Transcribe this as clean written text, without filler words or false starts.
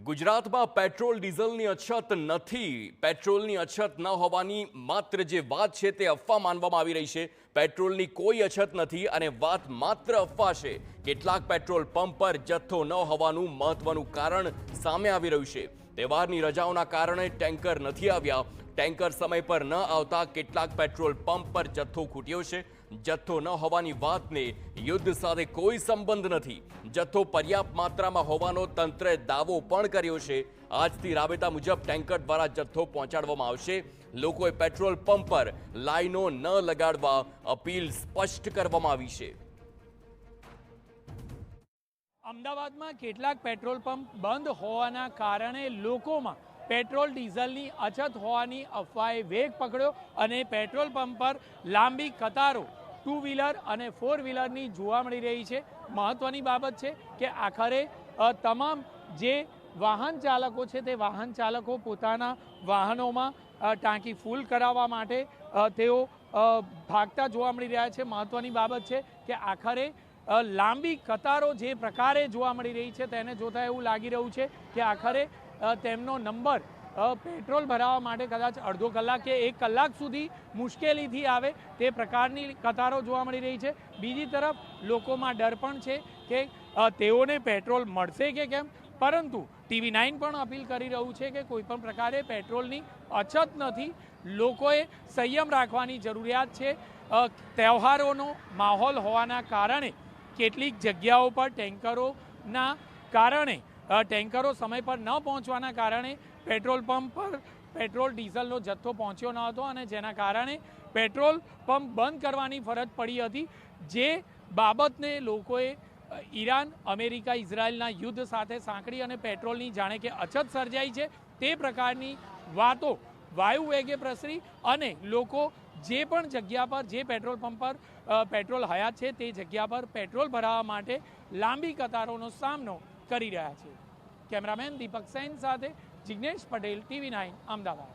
ગુજરાતમાં પેટ્રોલ ડીઝલની અછત નથી. પેટ્રોલની અછત ન હોવાની માત્ર જે વાત છે તે અફવા માનવામાં આવી રહી છે. પેટ્રોલની કોઈ અછત નથી અને વાત માત્ર અફવા છે. કેટલાક પેટ્રોલ પંપ પર જથ્થો ન હોવાનું મહત્વનું કારણ સામે આવી રહ્યું છે. તહેવારની રજાઓના કારણે ટેન્કર નથી આવ્યા. ટેન્કર સમય પર ન આવતા કેટલાક પેટ્રોલ પંપ પર જથ્થો ખૂટ્યો છે. જથ્થો ન હોવાની વાતને યુદ્ધ સાથે કોઈ સંબંધ નથી. જથ્થો પર્યાપ્ત માત્રામાં હોવાનો તંત્રે દાવો પણ કર્યો છે. આજથી રાબેતા મુજબ ટેન્કર દ્વારા જથ્થો પહોંચાડવામાં આવશે. લોકોએ પેટ્રોલ પંપ પર લાઈનો ન લગાડવા અપીલ સ્પષ્ટ કરવામાં આવી છે. અમદાવાદમાં કેટલાક પેટ્રોલ પંપ બંધ હોવાના કારણે લોકોમાં પેટ્રોલ ડીઝલની અછત હોવાની અફવાએ વેગ પકડ્યો અને પેટ્રોલ પંપ પર લાંબી કતારો ટુ વ્હીલર અને ફોર વ્હીલરની જોવા મળી રહી છે. મહત્વની બાબત છે કે આખરે તમામ જે વાહન ચાલકો છે તે વાહન ચાલકો પોતાના વાહનોમાં ટાંકી ફૂલ કરાવવા માટે તેઓ ભાગતા જોવા મળી રહ્યા છે. મહત્વની બાબત છે કે આખરે લાંબી કતારો જે પ્રકારે જોવા મળી રહી છે તેને જોતા એવું લાગી રહ્યું છે કે આખરે તેમનો નંબર પેટ્રોલ ભરાવવા માટે કદાચ અડધો કલાક કે 1 કલાક સુધી મુશ્કેલીથી આવે તે પ્રકારની કતારો જોવા મળી રહી છે. બીજી તરફ લોકોમાં ડર પણ છે કે તેઓને પેટ્રોલ મળશે કે કેમ, પરંતુ TV9 પણ અપીલ કરી રહ્યું છે કે કોઈપણ પ્રકારે પેટ્રોલની અછત નથી. લોકોએ સંયમ રાખવાની જરૂરિયાત છે. તહેવારોનો માહોલ હોવાના કારણે કેટલીક જગ્યાઓ પર ટેન્કરોના કારણે ટેન્કરો સમય પર ન પહોંચવાના કારણે પેટ્રોલ પંપ પર પેટ્રોલ ડીઝલનો જથ્થો પહોંચ્યો ન હતો અને જેના કારણે પેટ્રોલ પંપ બંધ કરવાની ફરજ પડી હતી. જે બાબતને લોકોએ ઈરાન, અમેરિકા, ઇઝરાયલના યુદ્ધ સાથે સાંકળી અને પેટ્રોલની જાણે કે અછત સર્જાઈ છે તે પ્રકારની વાતો વાયુ વેગે પ્રસરી અને લોકો જે પણ જગ્યા પર જે પેટ્રોલ પંપ પર પેટ્રોલ હયાત છે તે જગ્યા પર પેટ્રોલ ભરાવવા માટે લાંબી કતારોનો સામનો કરી રહ્યા છે. કેમેરામેન દીપક સેન સાથે જિગ્નેશ પટેલ, TV9 અમદાવાદ.